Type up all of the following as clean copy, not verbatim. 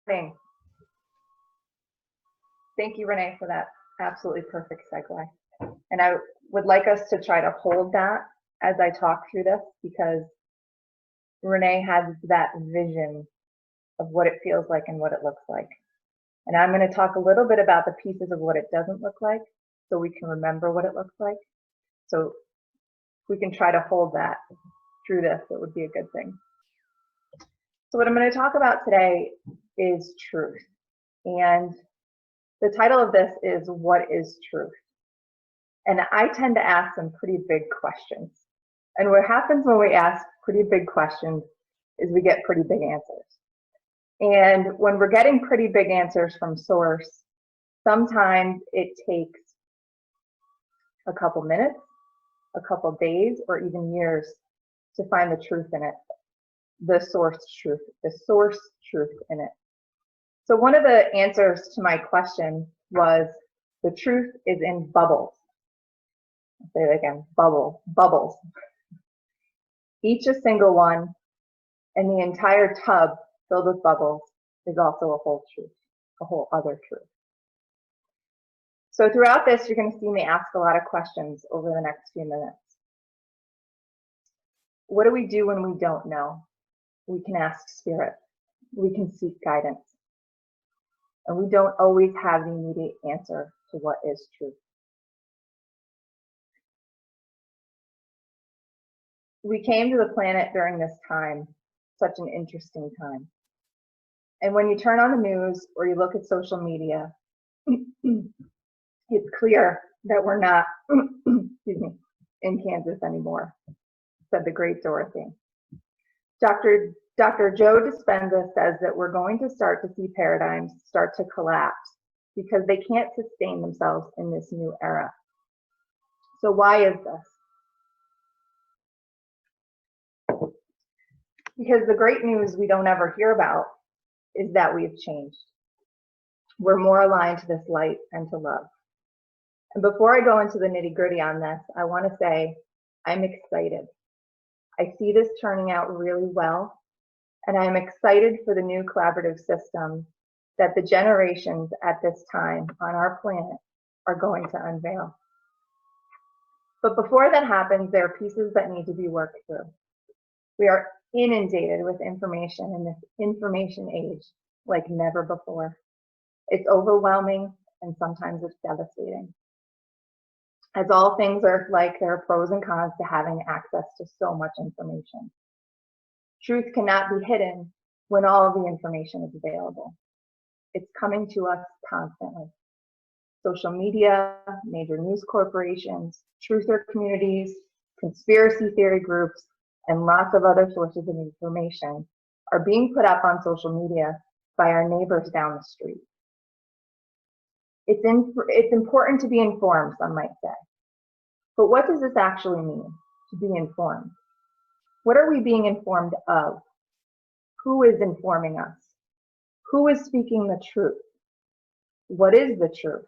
morning. Thank you, Renee, for that absolutely perfect segue. And I would like us to try to hold that as I talk through this, because Renee has that vision of what it feels like and what it looks like. And I'm going to talk a little bit about the pieces of what it doesn't look like so we can remember what it looks like. So if we can try to hold that through this, it would be a good thing. So what I'm going to talk about today is truth. And the title of this is What is Truth? And I tend to ask some pretty big questions. And what happens when we ask pretty big questions is we get pretty big answers. And when we're getting pretty big answers from source, sometimes it takes a couple minutes, a couple days, or even years to find the truth in it, the source truth in it. So one of the answers to my question was, the truth is in bubbles. I'll say it again, bubbles. Each a single one, and the entire tub filled with bubbles is also a whole truth, a whole other truth. So throughout this, you're going to see me ask a lot of questions over the next few minutes. What do we do when we don't know? We can ask Spirit. We can seek guidance. And we don't always have the immediate answer to what is truth. We came to the planet during this time, such an interesting time. And when you turn on the news or you look at social media, it's clear that we're not in Kansas anymore, said the great Dorothy. Dr. Joe Dispenza says that we're going to start to see paradigms start to collapse because they can't sustain themselves in this new era. So why is this? Because the great news we don't ever hear about is that we've changed. We're more aligned to this light and to love. And before I go into the nitty-gritty on this, I want to say I'm excited. I see this turning out really well, and I'm excited for the new collaborative system that the generations at this time on our planet are going to unveil. But before that happens, there are pieces that need to be worked through. We are inundated with information in this information age like never before. It's overwhelming and sometimes it's devastating. As all things are like, there are pros and cons to having access to so much information. Truth cannot be hidden when all of the information is available. It's coming to us constantly. Social media, major news corporations, truther communities, conspiracy theory groups, and lots of other sources of information are being put up on social media by our neighbors down the street. It's important to be informed, some might say. But what does this actually mean, to be informed? What are we being informed of? Who is informing us? Who is speaking the truth? What is the truth?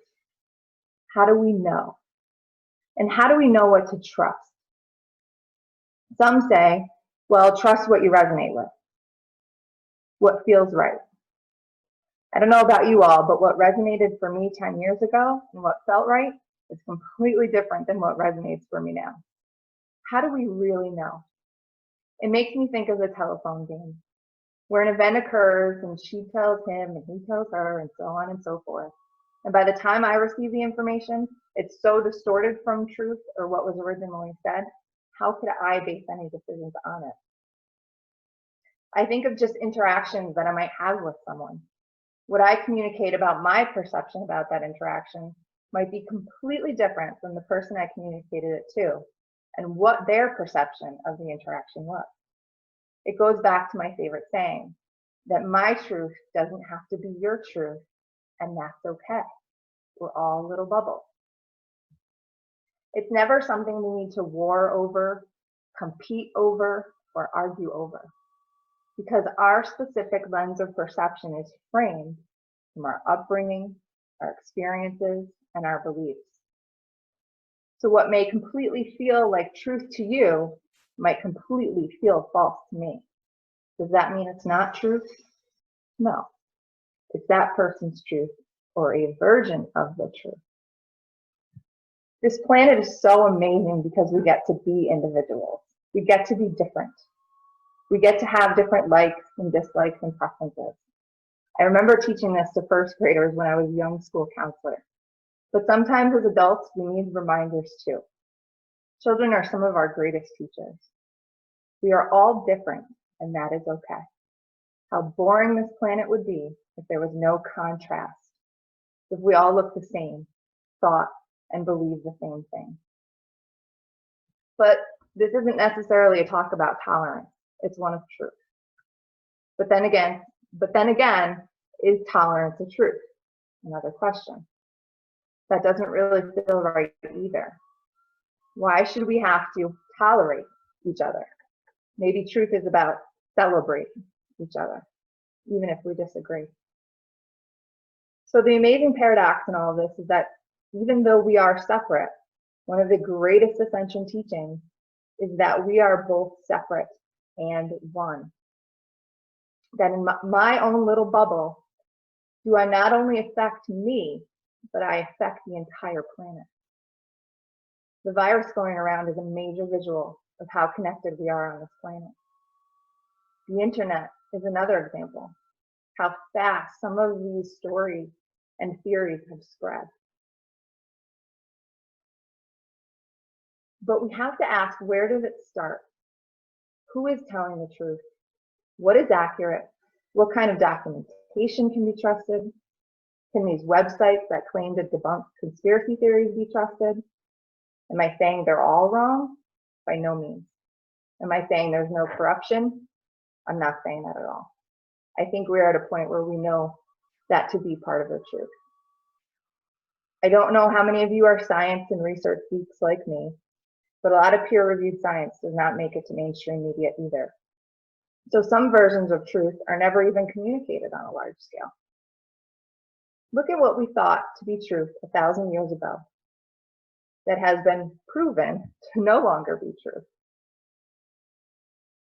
How do we know? And how do we know what to trust? Some say, well, trust what you resonate with, what feels right. I don't know about you all, but what resonated for me 10 years ago and what felt right is completely different than what resonates for me now. How do we really know? It makes me think of the telephone game, where an event occurs and she tells him and he tells her and so on and so forth. And by the time I receive the information, it's so distorted from truth or what was originally said. How could I base any decisions on it? I think of just interactions that I might have with someone. What I communicate about my perception about that interaction might be completely different from the person I communicated it to and what their perception of the interaction was. It goes back to my favorite saying, that my truth doesn't have to be your truth, and that's okay. We're all little bubbles. It's never something we need to war over, compete over, or argue over, because our specific lens of perception is framed from our upbringing, our experiences, and our beliefs. So what may completely feel like truth to you might completely feel false to me. Does that mean it's not truth? No. It's that person's truth or a version of the truth. This planet is so amazing because we get to be individuals. We get to be different. We get to have different likes and dislikes and preferences. I remember teaching this to first graders when I was a young school counselor. But sometimes as adults, we need reminders too. Children are some of our greatest teachers. We are all different, and that is okay. How boring this planet would be if there was no contrast, if we all looked the same, thought, and believed the same thing. But this isn't necessarily a talk about tolerance. It's one of truth. But then again, is tolerance a truth? Another question. That doesn't really feel right either. Why should we have to tolerate each other? Maybe truth is about celebrating each other, even if we disagree. So the amazing paradox in all of this is that even though we are separate, one of the greatest ascension teachings is that we are both separate and one. That in my own little bubble, do I not only affect me, but I affect the entire planet. The virus going around is a major visual of how connected we are on this planet. The internet is another example, how fast some of these stories and theories have spread. But we have to ask, where does it start? Who is telling the truth? What is accurate? What kind of documentation can be trusted? Can these websites that claim to debunk conspiracy theories be trusted? Am I saying they're all wrong? By no means. Am I saying there's no corruption? I'm not saying that at all. I think we're at a point where we know that to be part of the truth. I don't know how many of you are science and research geeks like me, but a lot of peer-reviewed science does not make it to mainstream media either. So some versions of truth are never even communicated on a large scale. Look at what we thought to be truth 1,000 years ago that has been proven to no longer be true.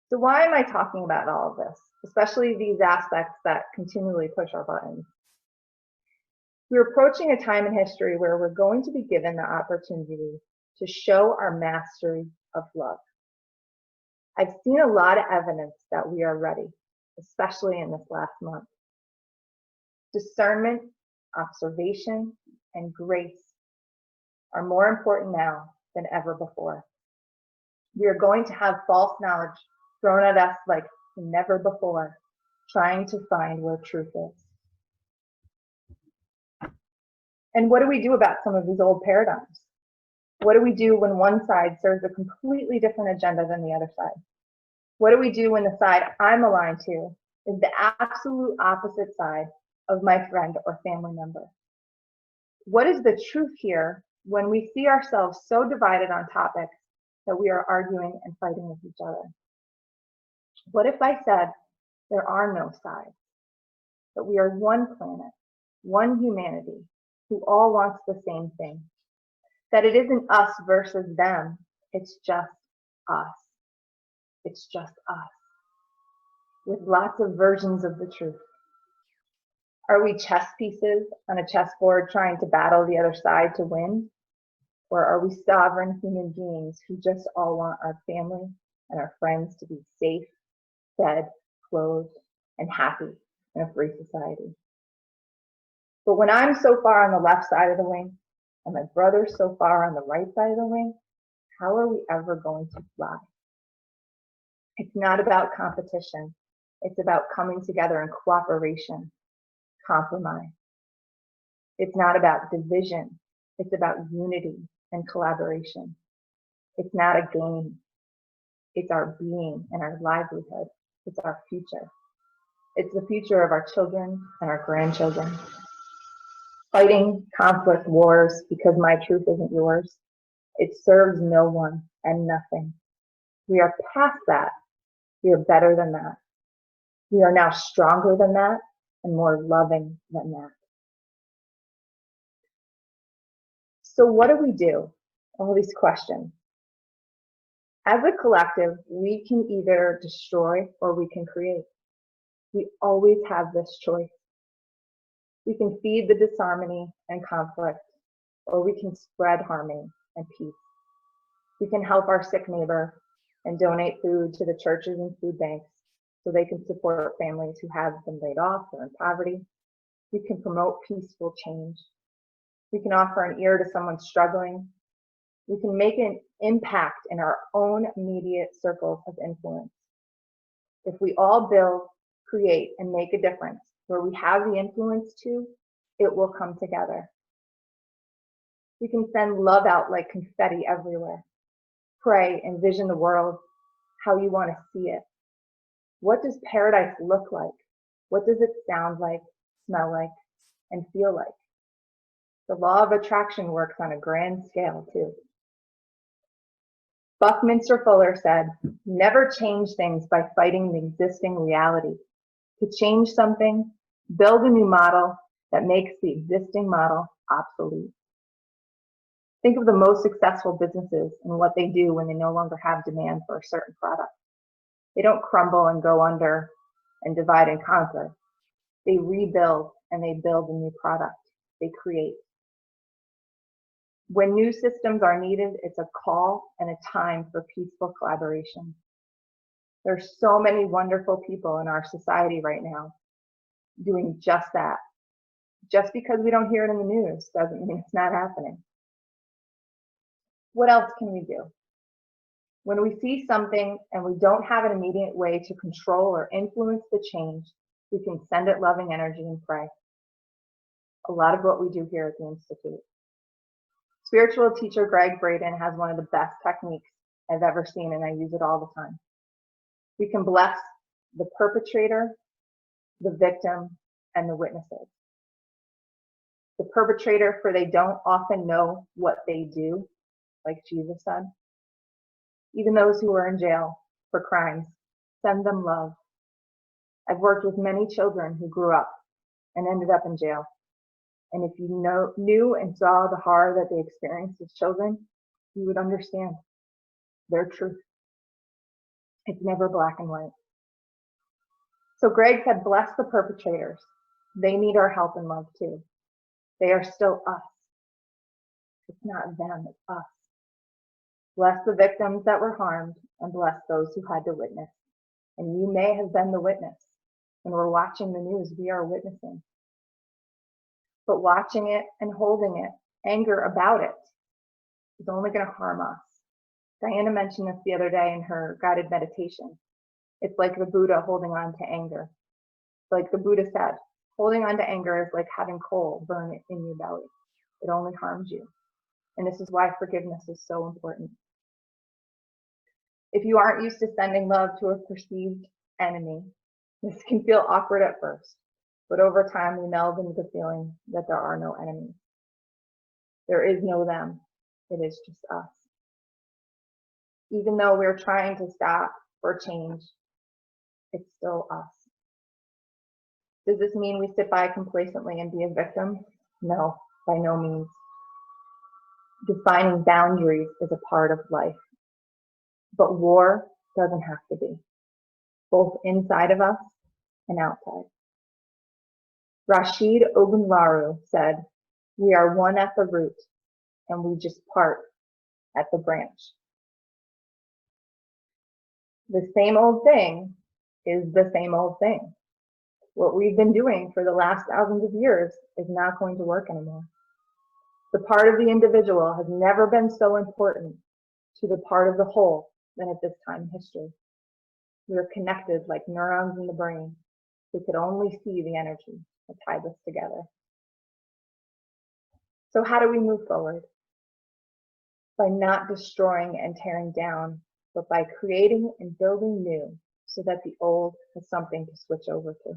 So why am I talking about all of this, especially these aspects that continually push our buttons? We're approaching a time in history where we're going to be given the opportunity to show our mastery of love. I've seen a lot of evidence that we are ready, especially in this last month. Discernment, observation, and grace are more important now than ever before. We are going to have false knowledge thrown at us like never before, trying to find where truth is. And what do we do about some of these old paradigms? What do we do when one side serves a completely different agenda than the other side? What do we do when the side I'm aligned to is the absolute opposite side of my friend or family member? What is the truth here when we see ourselves so divided on topics that we are arguing and fighting with each other? What if I said there are no sides, that we are one planet, one humanity, who all wants the same thing? That it isn't us versus them, it's just us. It's just us, with lots of versions of the truth. Are we chess pieces on a chessboard trying to battle the other side to win? Or are we sovereign human beings who just all want our family and our friends to be safe, fed, clothed, and happy in a free society? But when I'm so far on the left side of the wing, and my brother's so far on the right side of the wing, how are we ever going to fly? It's not about competition. It's about coming together in cooperation, compromise. It's not about division. It's about unity and collaboration. It's not a game. It's our being and our livelihood. It's our future. It's the future of our children and our grandchildren. Fighting conflict wars because my truth isn't yours, it serves no one and nothing. We are past that. We are better than that. We are now stronger than that and more loving than that. So what do we do? All these questions. As a collective, we can either destroy or we can create. We always have this choice. We can feed the disharmony and conflict, or we can spread harmony and peace. We can help our sick neighbor and donate food to the churches and food banks so they can support families who have been laid off or in poverty. We can promote peaceful change. We can offer an ear to someone struggling. We can make an impact in our own immediate circles of influence. If we all build, create, and make a difference where we have the influence to, it will come together. We can send love out like confetti everywhere. Pray, envision the world how you want to see it. What does paradise look like? What does it sound like, smell like, and feel like? The law of attraction works on a grand scale too. Buckminster Fuller said, "Never change things by fighting the existing reality. To change something, build a new model that makes the existing model obsolete." Think of the most successful businesses and what they do when they no longer have demand for a certain product. They don't crumble and go under and divide and conquer. They rebuild and they build a new product. They create. When new systems are needed, it's a call and a time for peaceful collaboration. There's so many wonderful people in our society right now doing just that. Just because we don't hear it in the news doesn't mean it's not happening. What else can we do? When we see something and we don't have an immediate way to control or influence the change, we can send it loving energy and pray. A lot of what we do here at the Institute. Spiritual teacher Greg Braden has one of the best techniques I've ever seen, and I use it all the time. We can bless the perpetrator, the victim, and the witnesses. The perpetrator, for they don't often know what they do, like Jesus said. Even those who are in jail for crimes, send them love. I've worked with many children who grew up and ended up in jail. And if you knew and saw the horror that they experienced as children, you would understand their truth. It's never black and white. So Greg said, bless the perpetrators. They need our help and love too. They are still us. It's not them, it's us. Bless the victims that were harmed and bless those who had to witness. And you may have been the witness. When we're watching the news, we are witnessing. But watching it and holding it, anger about it, is only going to harm us. Diana mentioned this the other day in her guided meditation. It's like the Buddha holding on to anger. Like the Buddha said, holding on to anger is like having coal burn in your belly. It only harms you. And this is why forgiveness is so important. If you aren't used to sending love to a perceived enemy, this can feel awkward at first. But over time, we meld into the feeling that there are no enemies. There is no them. It is just us. Even though we're trying to stop or change, it's still us. Does this mean we sit by complacently and be a victim? No, by no means. Defining boundaries is a part of life. But war doesn't have to be, both inside of us and outside. Rashid Ogunlaru said, "We are one at the root, and we just part at the branch." The same old thing is the same old thing. What we've been doing for the last thousands of years is not going to work anymore. The part of the individual has never been so important to the part of the whole than at this time in history. We are connected like neurons in the brain. We could only see the energy that tied us together. So how do we move forward? By not destroying and tearing down, but by creating and building new so that the old has something to switch over to.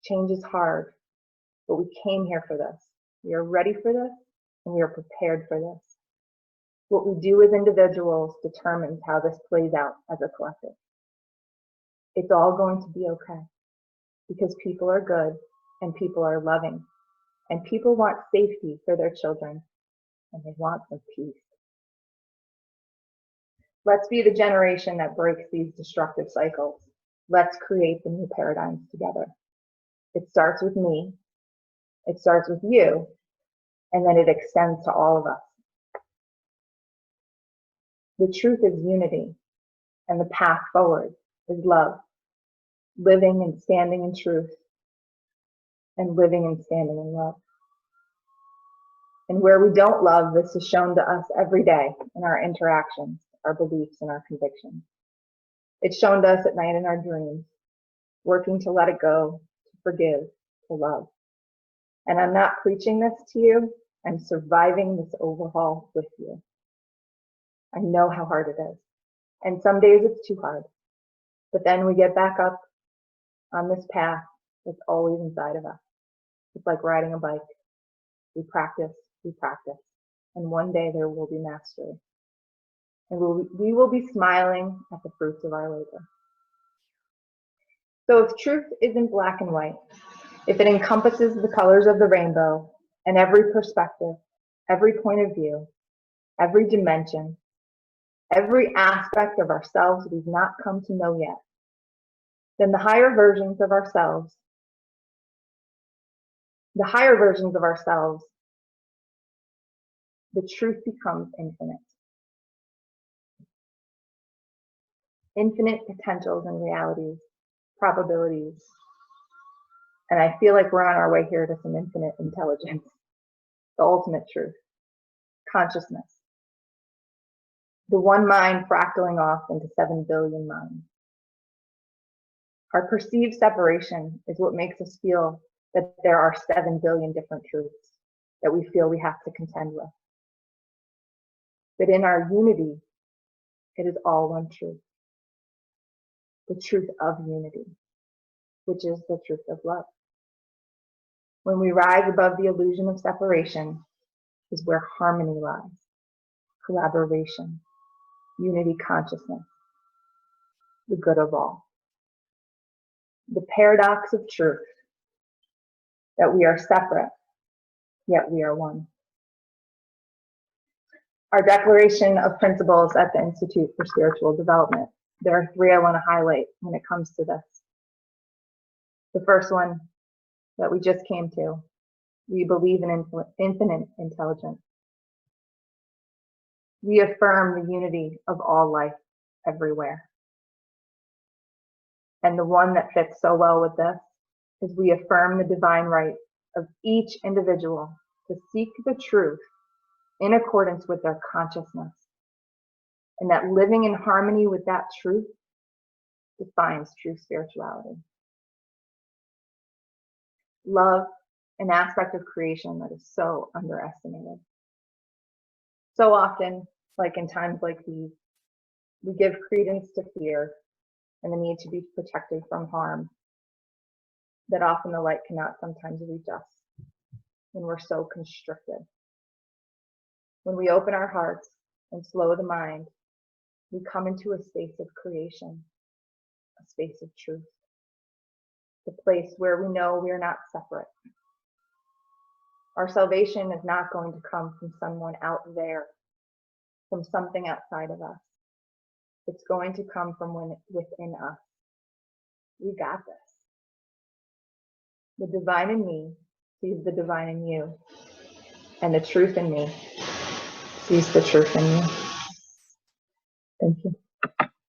Change is hard, but we came here for this. We are ready for this, and we are prepared for this. What we do as individuals determines how this plays out as a collective. It's all going to be okay, because people are good, and people are loving, and people want safety for their children, and they want some peace. Let's be the generation that breaks these destructive cycles. Let's create the new paradigms together. It starts with me, It starts with you, and then it extends to all of us. The truth is unity, and the path forward is love, living and standing in truth, and living and standing in love. And where we don't love, this is shown to us every day in our interactions, our beliefs, and our convictions. It's shown to us at night in our dreams, working to let it go, to forgive, to love. And I'm not preaching this to you, I'm surviving this overhaul with you. I know how hard it is. And some days it's too hard. But then we get back up on this path that's always inside of us. It's like riding a bike. We practice, and one day there will be mastery. And we will be smiling at the fruits of our labor. So if truth isn't black and white, if it encompasses the colors of the rainbow and every perspective, every point of view, every dimension, every aspect of ourselves we've not come to know yet, then the higher versions of ourselves, the truth becomes infinite. Infinite potentials and realities, probabilities. And I feel like we're on our way here to some infinite intelligence, the ultimate truth, consciousness. The one mind fractaling off into 7 billion minds. Our perceived separation is what makes us feel that there are 7 billion different truths that we feel we have to contend with. But in our unity, it is all one truth. The truth of unity, which is the truth of love. When we rise above the illusion of separation is where harmony lies, collaboration, unity consciousness, the good of all. The paradox of truth, that we are separate, yet we are one. Our declaration of principles at the Institute for Spiritual Development. There are 3 I want to highlight when it comes to this. The first one that we just came to, we believe in infinite intelligence. We affirm the unity of all life everywhere. And the one that fits so well with this is we affirm the divine right of each individual to seek the truth in accordance with their consciousness. And that living in harmony with that truth defines true spirituality. Love, an aspect of creation that is so underestimated. So often, like in times like these, we give credence to fear and the need to be protected from harm, that often the light cannot sometimes reach us when we're so constricted. When we open our hearts and slow the mind, we come into a space of creation, a space of truth, the place where we know we are not separate. Our salvation is not going to come from someone out there, from something outside of us. It's going to come from within us. We got this. The divine in me sees the divine in you, and the truth in me sees the truth in you. Thank you.